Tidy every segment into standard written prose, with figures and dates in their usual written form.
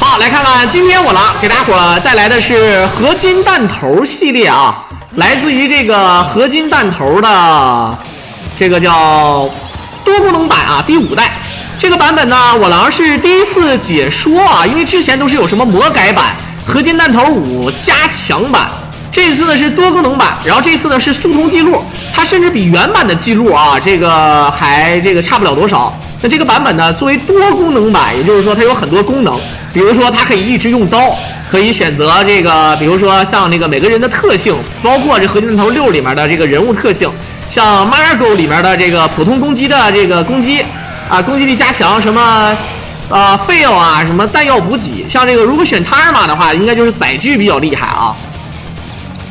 好，来看看今天我了给大伙带来的是合金弹头系列啊，来自于这个合金弹头的这个叫多功能版啊，第5代。这个版本呢，我狼是第一次解说啊，因为之前都是有什么魔改版、合金弹头5加强版，这一次呢是多功能版，然后这次呢是速通记录，它甚至比原版的记录啊，这个还差不了多少。那这个版本呢，作为多功能版，也就是说它有很多功能，比如说它可以一直用刀，可以选择这个，比如说像那个每个人的特性，包括这合金弹头6里面的这个人物特性，像 Margo 里面的这个普通攻击的这个攻击啊，攻击力加强什么fail 啊，什么弹药补给，像这个如果选塔尔玛的话，应该就是载具比较厉害啊。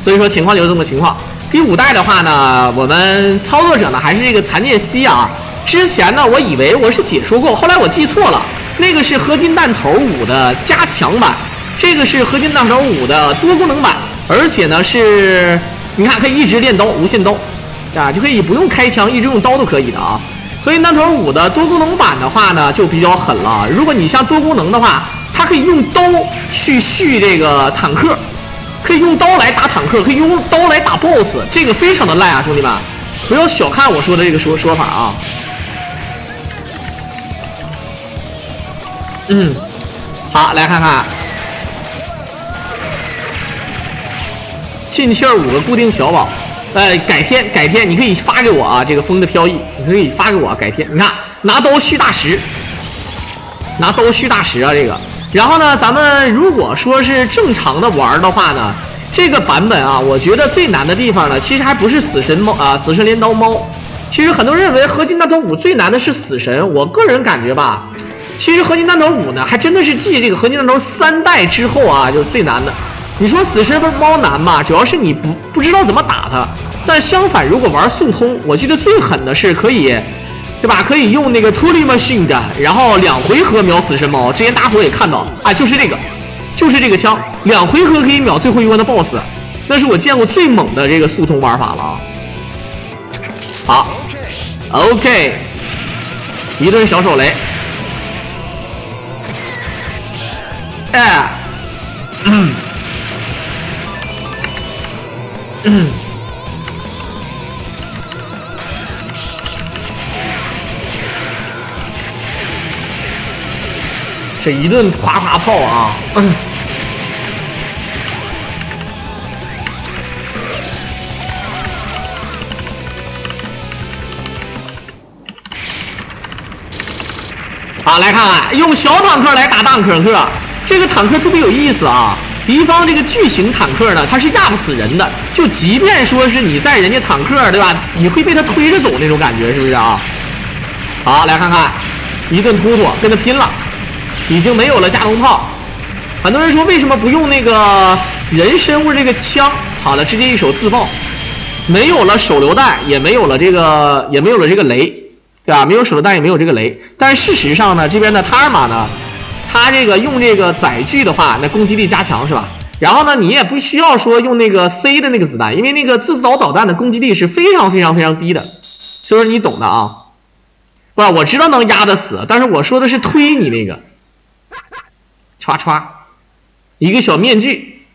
所以说情况就是这么情况。第5代的话呢，我们操作者呢还是这个残剑西啊。之前呢，我以为我是解说过，后来我记错了，那个是合金弹头5的加强版，这个是合金弹头5的多功能版，而且呢是，你看可以一直练刀，无限刀，啊，就可以不用开枪，一直用刀都可以的啊。合金弹头5的多功能版的话呢，就比较狠了。如果你像多功能的话，它可以用刀去续这个坦克，可以用刀来打坦克，可以用刀来打 BOSS， 这个非常的烂啊，兄弟们，不要小看我说的这个说法啊。好，来看看进气儿5个固定小宝，改天你可以发给我啊，这个风的飘逸，你可以发给我，改天你看拿刀续大石，拿刀续大石啊这个。然后呢，咱们如果说是正常的玩的话呢，这个版本啊，我觉得最难的地方呢，其实还不是死神猫啊，死神镰刀猫。其实很多人认为合金弹头5最难的是死神，我个人感觉吧，其实合金弹头5呢，还真的是继这个合金弹头3代之后啊，就是最难的。你说死神猫难嘛，主要是你不知道怎么打它。但相反，如果玩速通，我记得最狠的是可以，对吧？可以用那个 Tully Machine 的，然后2回合秒死神猫。之前大伙也看到啊，就是这个枪，2回合可以秒最后一关的 BOSS， 那是我见过最猛的这个速通玩法了啊。好 ，OK， 一顿小手雷。这一顿夸夸炮啊！好，来看看用小坦克来打大坦克，这个坦克特别有意思啊。敌方这个巨型坦克呢，它是压不死人的，就即便说是你在人家坦克，对吧？你会被他推着走那种感觉，是不是啊？好，来看看一顿突突，跟他拼了，已经没有了加农炮。很多人说为什么不用那个人身或者这个枪？好了，直接一手自爆，没有了手榴弹，也没有了这个雷，对吧？没有手榴弹，也没有这个雷。但是事实上呢，这边的塔尔玛呢，它这个用这个载具的话，那攻击力加强是吧？然后呢，你也不需要说用那个 C 的那个子弹，因为那个自导导弹的攻击力是非常低的，所以说你懂的啊。不，我知道能压得死，但是我说的是推你那个，歘歘，一个小面具，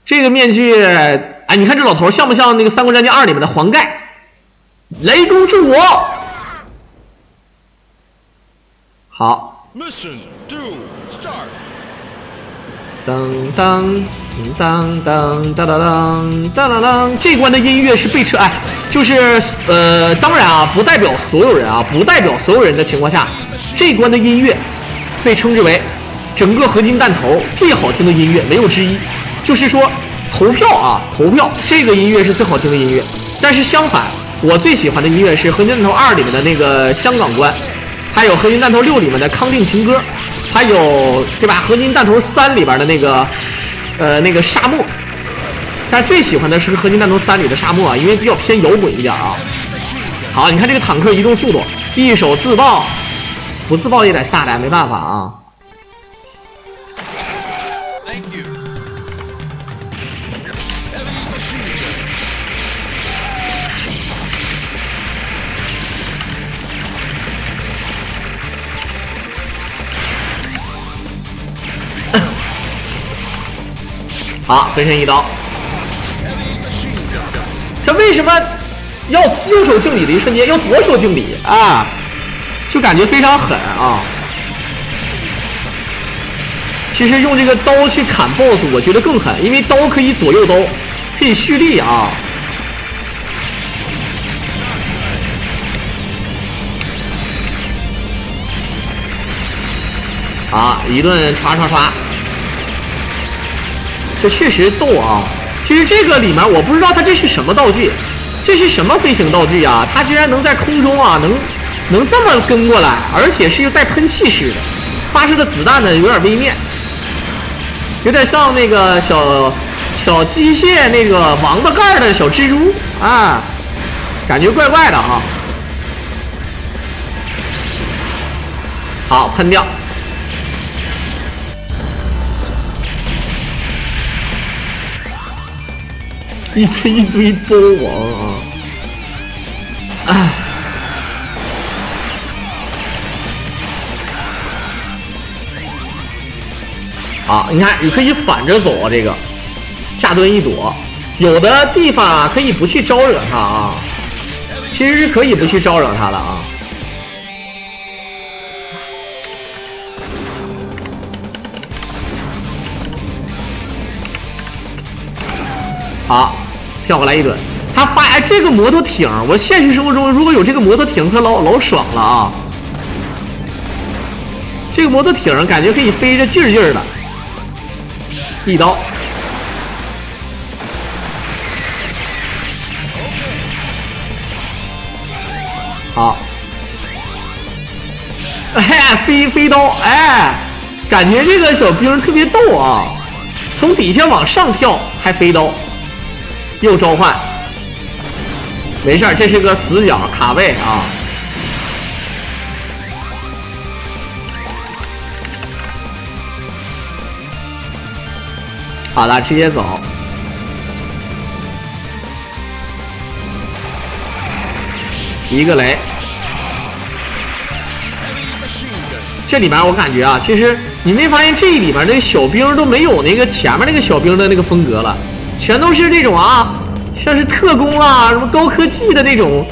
这个面具，哎，你看这老头像不像那个《三国战记2》里面的黄盖？雷公助我！好。Mission 2 start。当当当当当当当当，这关的音乐是被哎，就是当然啊，不代表所有人啊，不代表所有人的情况下，这关的音乐被称之为整个合金弹头最好听的音乐，没有之一。就是说投票啊，投票这个音乐是最好听的音乐。但是相反，我最喜欢的音乐是合金弹头2里面的那个香港关，还有合金弹头6里面的康定情歌。还有对吧？合金弹头3里边的那个沙漠，但最喜欢的是合金弹头3里的沙漠啊，因为比较偏摇滚一点啊。好，你看这个坦克移动速度，一手自爆，不自爆也得下来，没办法啊。好，分身一刀。这为什么要右手敬礼的一瞬间要左手敬礼啊？就感觉非常狠啊！其实用这个刀去砍 BOSS， 我觉得更狠，因为刀可以左右兜，可以蓄力啊。啊，一顿刷，这确实逗啊！其实这个里面我不知道它这是什么道具，这是什么飞行道具啊？它居然能在空中啊，能这么跟过来，而且是带喷气式的，发射的子弹呢有点微妙，有点像那个小机械那个王八盖的小蜘蛛啊，感觉怪怪的啊。好，喷掉。一堆包王啊！哎，好，你看，你可以反着走啊，这个下蹲一躲，有的地方啊可以不去招惹他啊，其实是可以不去招惹他的啊。好，跳过来一顿，他发哎，这个摩托艇，我现实生活中如果有这个摩托艇，可老爽了啊！这个摩托艇感觉可以飞着劲儿的，一刀。好，哎，飞刀，哎，感觉这个小兵特别逗啊，从底下往上跳还飞刀。又召唤，没事儿，这是个死角卡位啊。好了，直接走。一个雷。这里面我感觉啊，其实你没发现这里面那小兵都没有那个前面那个小兵的那个风格了。全都是这种啊，像是特工啊，什么高科技的那种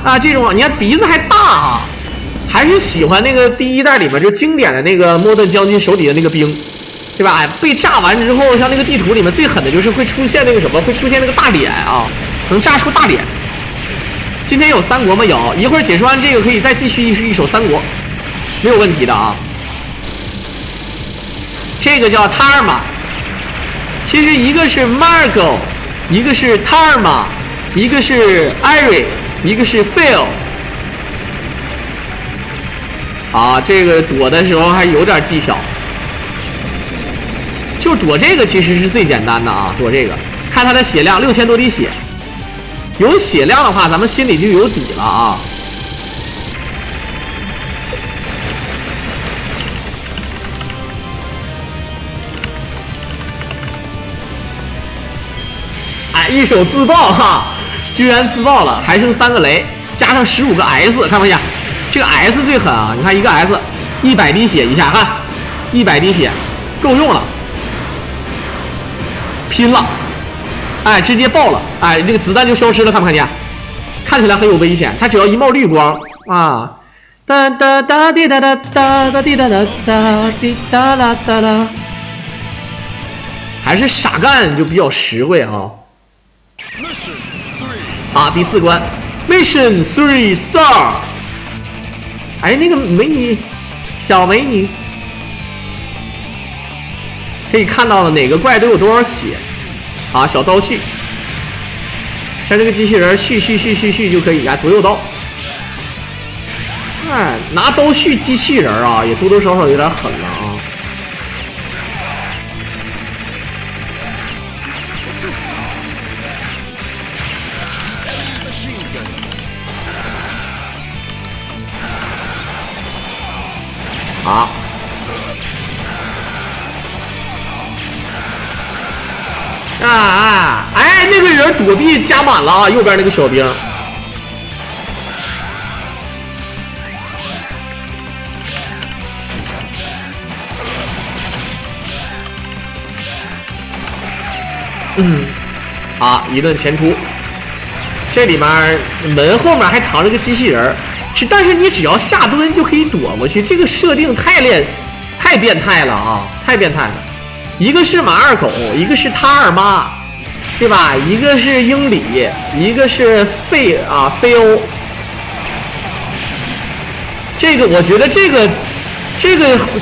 啊，这种你看鼻子还大啊，还是喜欢那个第一代里面就经典的那个莫顿将军手里的那个兵，对吧？哎，被炸完之后，像那个地图里面最狠的就是会出现那个什么，会出现那个大脸啊，能炸出大脸。今天有三国吗？有，一会儿解说完这个可以再继续一手三国，没有问题的啊。这个叫塔尔玛。其实一个是 Margo， 一个是 Tarma， 一个是 Irie， 一个是 Phil。啊，这个躲的时候还有点技巧，就躲这个其实是最简单的啊，躲这个，看他的血量6000多滴血，有血量的话，咱们心里就有底了啊。一手自爆哈，居然自爆了，还剩3个雷，加上15个 S， 看没见？这个 S 最狠啊！你看一个 S，100滴血一下，看100滴血，够用了，拼了！哎，直接爆了！哎，这个子弹就消失了，看没看见？看起来很有危险，它只要一冒绿光啊，哒哒哒滴哒哒哒哒滴哒哒哒滴哒啦哒啦，还是傻干就比较实惠啊。啊，第4关 Mission 3 Star。哎，那个美女，小美女，可以看到了哪个怪都有多少血。啊，小刀续，像这个机器人续就可以啊，左右刀。哎，拿刀续机器人啊，也多多少少有点狠了啊。好，哎，那个人躲避加满了啊，右边那个小兵。啊，一顿前突。这里面门后面还藏着个机器人，但是你只要下蹲就可以躲过去，这个设定太变态了啊，太变态了。一个是马二狗，一个是他二妈，对吧？一个是英里，一个是费欧。这个我觉得这个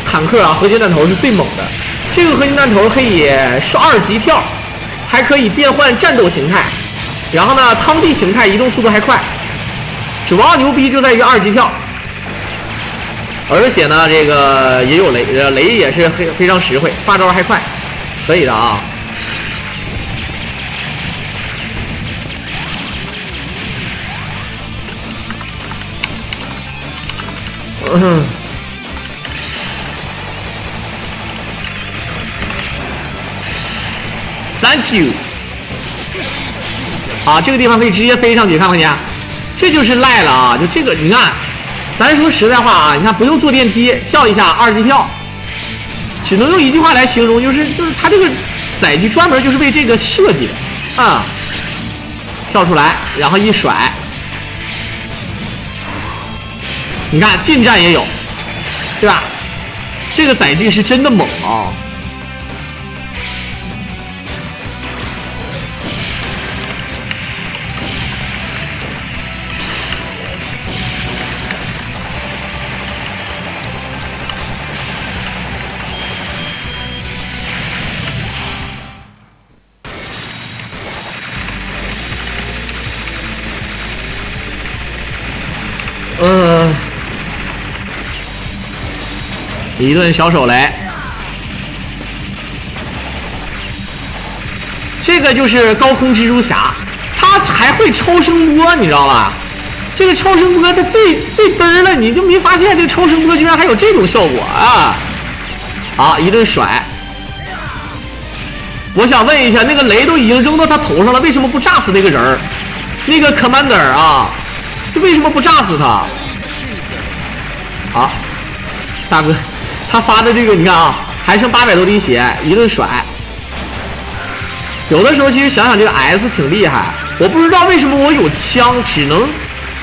坦克啊，合金弹头是最猛的。这个合金弹头可以2级跳，还可以变换战斗形态，然后呢，汤地形态移动速度还快。主要牛逼就在于2级跳，而且呢，这个也有雷也是非常实惠，发招还快，可以的啊。Thank you。啊，这个地方可以直接飞上去，看没见？这就是赖了啊！就这个，你看，咱说实在话啊，你看不用坐电梯，跳一下2级跳，只能用一句话来形容，就是它这个载具专门就是为这个设计的啊。跳出来，然后一甩，你看近战也有，对吧？这个载具是真的猛啊！一顿小手雷，这个就是高空蜘蛛侠，他还会超声波，你知道吧？这个超声波它最嘚儿了，你就没发现这个超声波居然还有这种效果啊！好，一顿甩。我想问一下，那个雷都已经扔到他头上了，为什么不炸死那个人儿？那个 commander 啊，这为什么不炸死他？好，大哥。他发的这个你看啊，还剩800多滴血，一顿甩。有的时候其实想想这个 S 挺厉害，我不知道为什么我有枪只能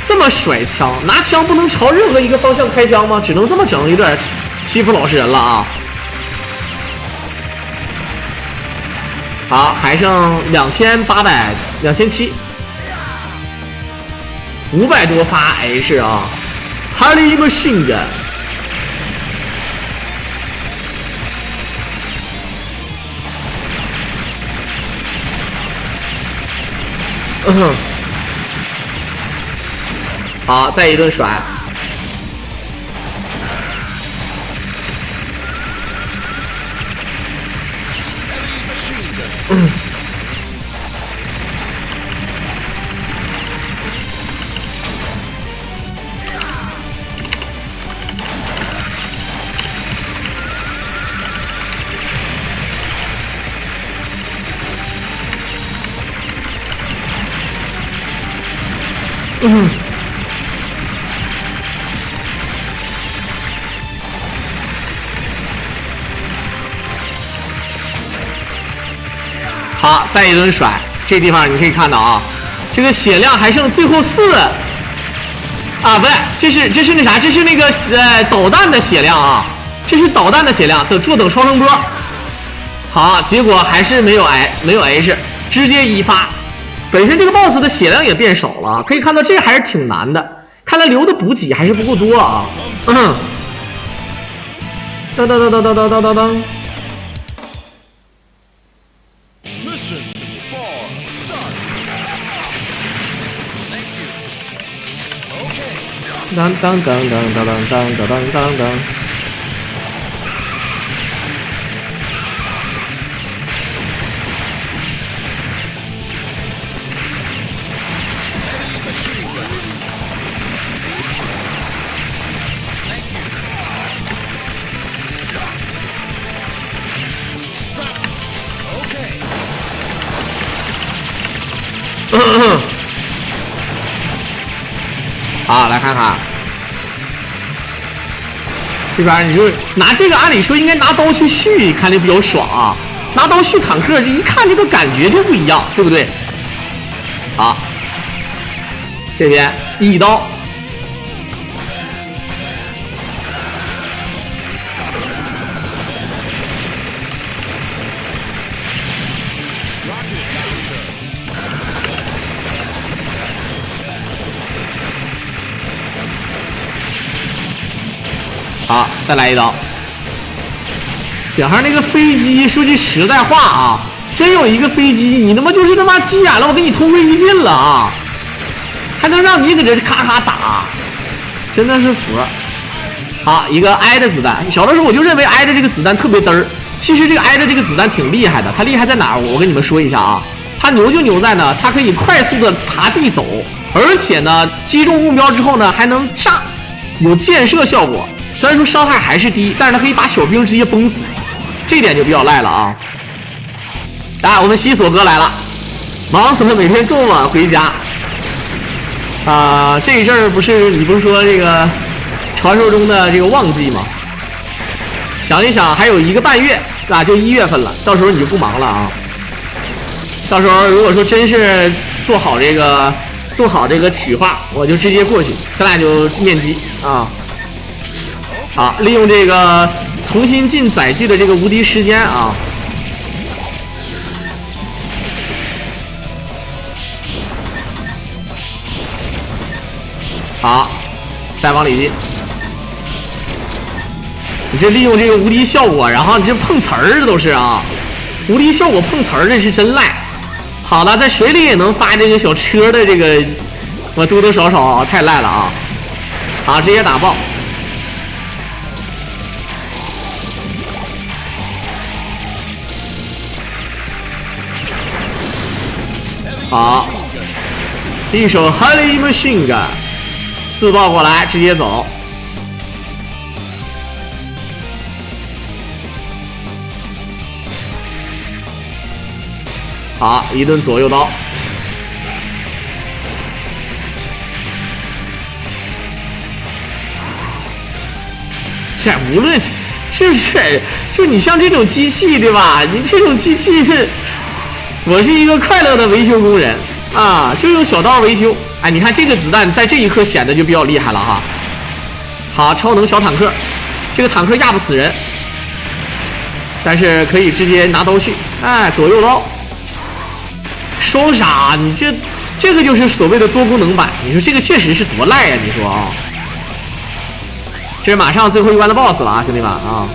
这么甩枪，拿枪不能朝任何一个方向开枪吗？只能这么整，有点欺负老实人了啊。好，还剩2800、2700，500多发 H 啊 ，Harley Machine Gun。好，再一顿甩。好，再一顿甩，这地方你可以看到啊，这个血量还剩最后4啊，不对，这是那啥，这是那个导弹的血量啊，这是导弹的血量，等超声波。好，结果还是没有 H， 直接一发。本身这个 BOSS 的血量也变少了，可以看到这还是挺难的，看来留的补给还是不够多啊。当当当当当当当当当。当当当当当当当当当当。好，来看看这边，你就拿这个，按理说应该拿刀去续，看着比较爽啊。拿刀续坦克，这一看这个感觉就不一样，对不对？好，这边一刀。好，再来一刀。顶上那个飞机，说句实在话啊，真有一个飞机，你他妈就是他妈急眼了，我给你同归于尽了啊，还能让你搁这咔咔打，真的是服。好，一个挨的子弹，小的时候我就认为挨的这个子弹特别嘚儿，其实这个挨的这个子弹挺厉害的，它厉害在哪儿？我跟你们说一下啊，它牛就牛在呢，它可以快速的爬地走，而且呢，击中目标之后呢，还能炸，有溅射效果。虽然说伤害还是低，但是它可以把小兵直接崩死，这点就比较赖了啊！哎，我们西索哥来了，忙死了，每天更晚回家。这一阵儿不是你不是说这个传说中的这个旺季吗？想一想，还有1个半月，就1月份了，到时候你就不忙了啊！到时候如果说真是做好这个企划，我就直接过去，咱俩就面基啊！好，利用这个重新进载具的这个无敌时间啊！好，再往里进。你这利用这个无敌效果，然后你这碰瓷儿，这都是啊！无敌效果碰瓷儿，这是真赖。好的，在水里也能发这个小车的这个，我多多少少太赖了啊！好，直接打爆。好，一手 Heavy Machine Gun 自爆过来，直接走。好，一顿左右刀。这无论就你像这种机器对吧？你这种机器是。我是一个快乐的维修工人啊，就用小刀维修。哎，你看这个子弹在这一刻显得就比较厉害了哈。好，超能小坦克，这个坦克压不死人，但是可以直接拿刀去。哎，左右刀，双杀，你这个就是所谓的多功能版。你说这个确实是多赖呀？你说啊，这是马上最后一关的 BOSS 了啊，兄弟们啊！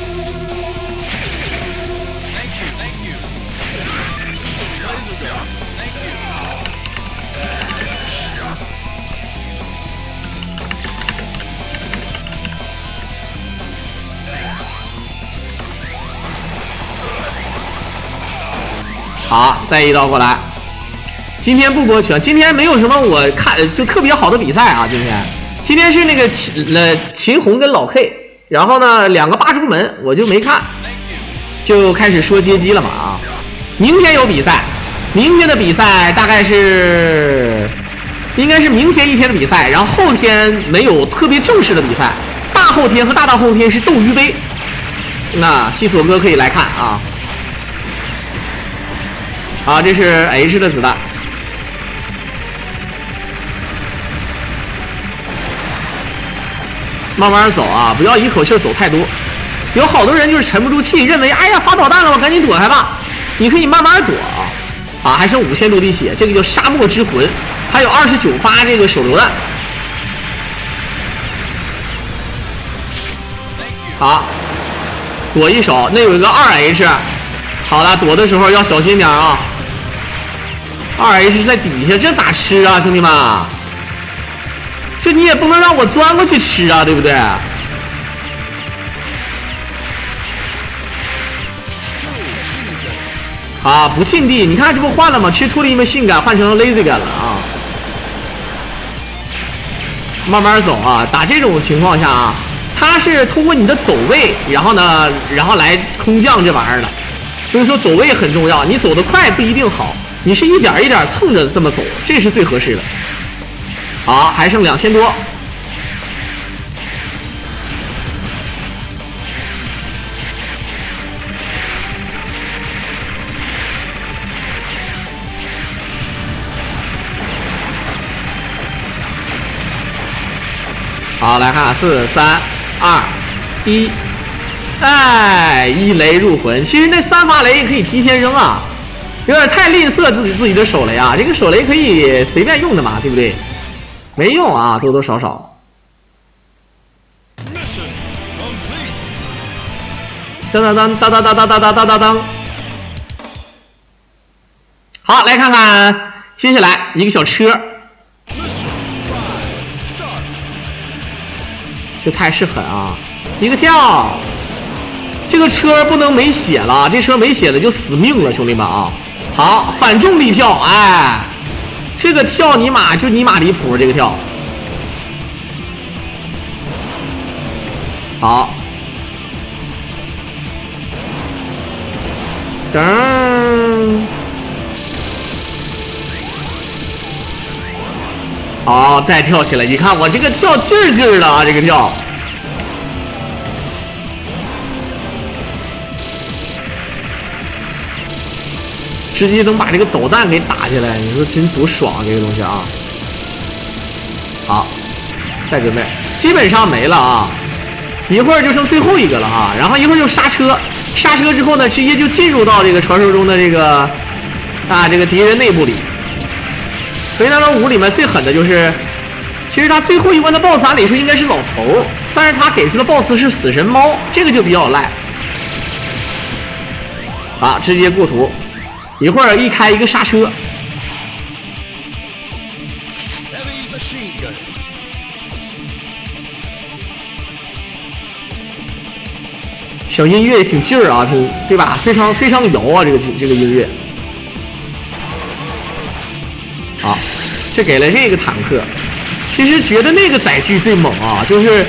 好，再一刀过来。今天不播全，今天没有什么我看就特别好的比赛啊。今天是那个秦红跟老 K， 然后呢2个8珠门我就没看，就开始说街机了嘛啊。明天有比赛，明天的比赛大概应该是明天一天的比赛，然后后天没有特别正式的比赛，大后天和大后天是斗鱼杯，那西索哥可以来看啊。啊，这是 H 的子弹，慢慢走啊，不要一口气走太多。有好多人就是沉不住气，认为哎呀发导弹了，我赶紧躲开吧。你可以慢慢躲啊，还剩5000多滴血，这个叫沙漠之魂，还有29发这个手榴弹。好，躲一手，那有一个2H， 好了，躲的时候要小心点啊。2H 在底下，这咋吃啊，兄弟们？这你也不能让我钻过去吃啊，对不对？啊，不沁地，你看这不换了吗？吃脱离性感换成 lazy 感了啊！慢慢走啊，打这种情况下啊，它是通过你的走位，然后来空降这玩意儿的，所以说走位很重要。你走得快不一定好，你是一点一点蹭着这么走，这是最合适的。好，还剩2000多。好，来看4、3、2、1，哎，一雷入魂。其实那3发雷可以提前扔啊，有点太吝啬自己的手雷啊。这个手雷可以随便用的嘛，对不对？没用啊，多多少少。当当当当当当当当当当当。好，来看看接下来一个小车，这太是狠啊！一个跳，这个车不能没血了，这车没血了就死命了，兄弟们啊！好，反重力跳，哎，这个跳尼玛就尼玛离谱，这个跳。好，噔，好，再跳起来，你看我这个跳劲儿劲儿的啊，这个跳。直接能把这个导弹给打下来，你说真多爽这个东西啊！好，再准备，基本上没了啊，一会儿就剩最后一个了啊，然后一会儿就刹车，刹车之后呢，直接就进入到这个传说中的这个这个敌人内部里。所以当中5里面最狠的就是，其实他最后一关的 BOSS 按理说应该是老头，但是他给出的 BOSS 是死神猫，这个就比较赖。好，直接过图。一会儿一开一个刹车，小音乐也挺劲儿啊，对吧？非常非常摇啊，这个音乐。好，这给了这个坦克。其实觉得那个载具最猛啊，就是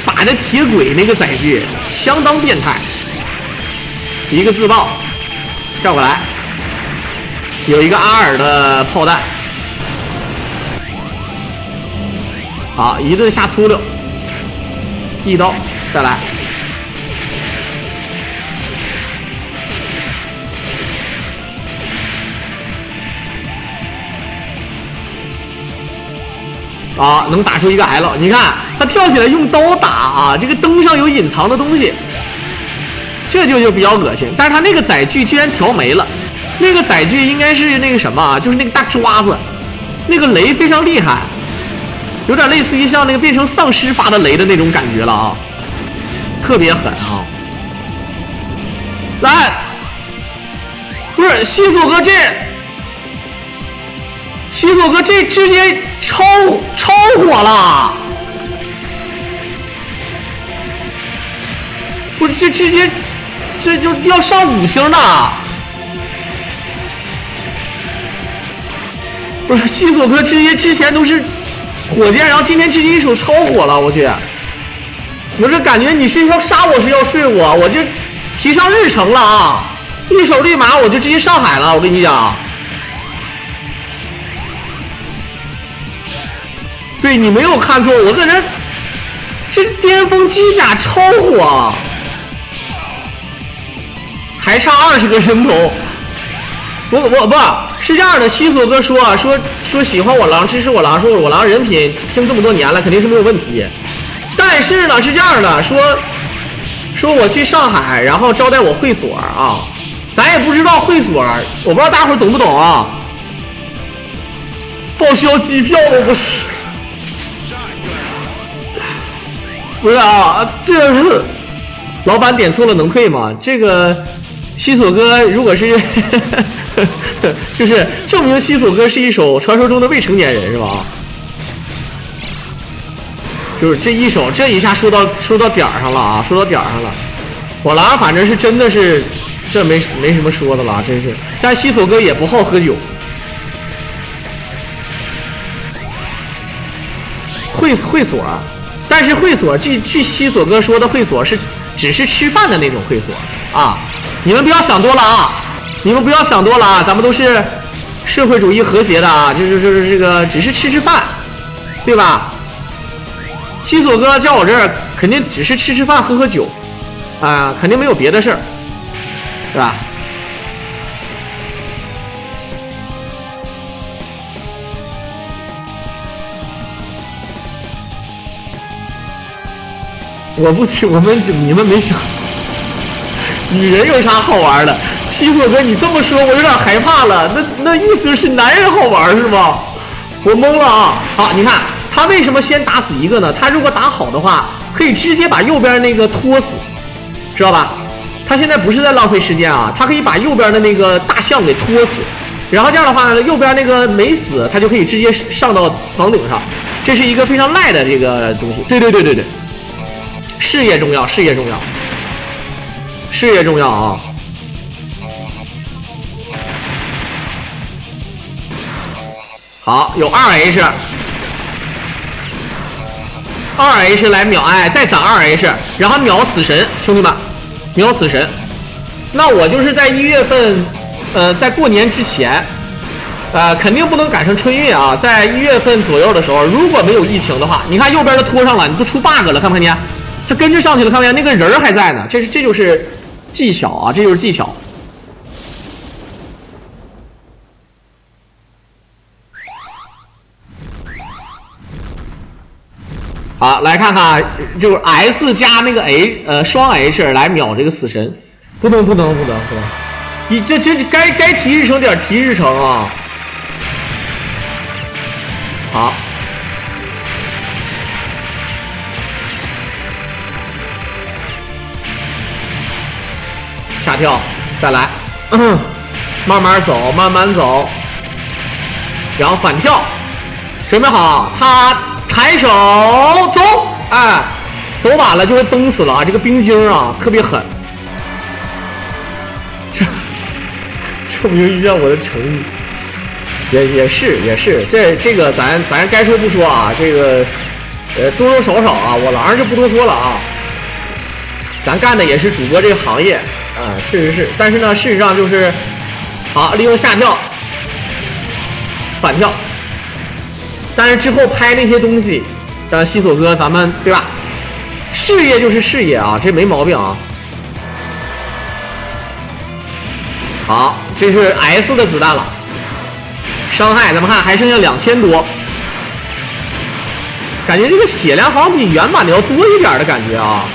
打着铁轨那个载具，相当变态。一个自爆。跳过来，有一个阿尔的炮弹，好，一顿下粗溜，一刀，再来，啊，能打出一个 L， 你看他跳起来用刀打啊，这个灯上有隐藏的东西。这就比较恶心，但是他那个载具居然调没了，那个载具应该是那个什么，就是那个大抓子，那个雷非常厉害，有点类似于像那个变成丧尸发的雷的那种感觉了啊，特别狠啊！来，不是西索哥这直接超火了，不是这直接。这就要上5星的，不是西索哥直接之前都是火箭，然后今天直接一手超火了，我去！我这感觉你是要杀我是要睡我，我这提上日程了啊！一手立马我就直接上海了，我跟你讲。对你没有看错，我个人这巅峰机甲超火。还差20个人头，不是这样的。西索哥说喜欢我狼，支持我狼，说我狼人品听这么多年了，肯定是没有问题。但是呢，是这样的，说我去上海，然后招待我会所啊，咱也不知道会所，我不知道大伙懂不懂啊？报销机票都不是，不是啊，这是老板点错了能退吗？这个。西索哥如果是就是证明西索哥是一手传说中的未成年人是吧？就是这一手这一下说到点儿上了啊，说到点儿上了。我狼反正是真的是这没什么说的了，真是。但西索哥也不好喝酒。会所，但是会所据西索哥说的会所是只是吃饭的那种会所啊。你们不要想多了啊！你们不要想多了啊！咱们都是社会主义和谐的啊，就是这个只是吃饭，对吧？西索哥叫我这儿肯定只是吃饭喝酒，啊，肯定没有别的事儿，是吧？你们没想，女人有啥好玩的？西索哥，你这么说，我有点害怕了。那意思是男人好玩是吗？我懵了啊！好，你看他为什么先打死一个呢？他如果打好的话，可以直接把右边那个拖死，知道吧？他现在不是在浪费时间啊，他可以把右边的那个大象给拖死，然后这样的话呢，右边那个没死，他就可以直接上到房顶上。这是一个非常赖的这个东西。对，事业重要，事业重要，事业重要啊！好，有2H 来秒，哎，再攒2H， 然后秒死神，兄弟们，秒死神。那我就是在1月份，在过年之前，肯定不能赶上春运啊，在1月份左右的时候，如果没有疫情的话，你看右边的拖上了，你都出 bug 了，看不看见？他跟着上去了，看不看见？那个人还在呢，这就是技巧啊，这就是技巧。好，来看看，就是 S 加那个 H，双 H 来秒这个死神，不能，你这该提日程点提日程啊！好，下跳，再来，慢慢走，然后反跳，准备好，他。抬手走，哎，走晚了就会崩死了啊！这个冰晶啊，特别狠，这证明一下我的诚意，也是，这个咱该说不说啊，这个多多少少啊，我狼就不多说了啊，咱干的也是主播这个行业啊，确实是，但是呢，事实上就是好利用下跳、反跳。但是之后拍那些东西，西索哥咱们对吧？事业就是事业啊，这没毛病啊。好，这是 S 的子弹了，伤害咱们看还剩下2000多，感觉这个血量好像比原版的要多一点的感觉啊。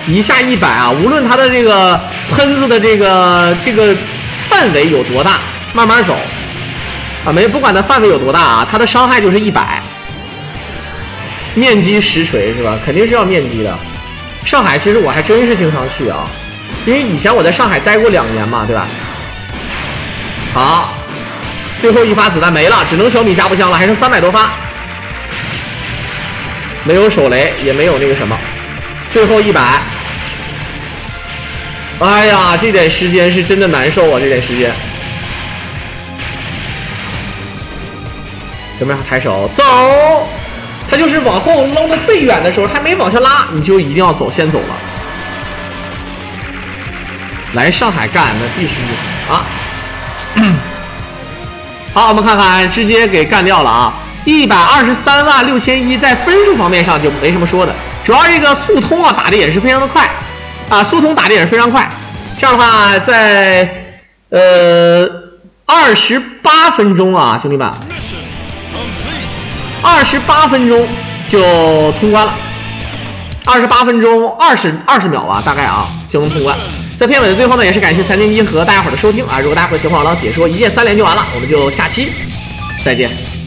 一下100啊，无论它的这个喷子的这个范围有多大，慢慢走。啊，不管它范围有多大啊，它的伤害就是100，面击实锤是吧？肯定是要面击的。上海其实我还真是经常去啊，因为以前我在上海待过2年嘛，对吧？好，最后一发子弹没了，只能小米加步枪了，还剩300多发，没有手雷，也没有那个什么，最后100。哎呀，这点时间是真的难受啊，这点时间。准备好抬手走，他就是往后捞的最远的时候，他没往下拉，你就一定要先走了。来上海干那必须啊！好，我们看看，直接给干掉了啊！1236100，在分数方面上就没什么说的，主要这个速通啊打的也是非常的快啊，速通打的也是非常快。这样的话，在28分钟啊，兄弟们。28分钟就通关了，28分钟20秒吧，大概啊就能通关。在片尾的最后呢，也是感谢3丁一和大家伙的收听啊！如果大家会喜欢我老解说一键3连就完了，我们就下期再见。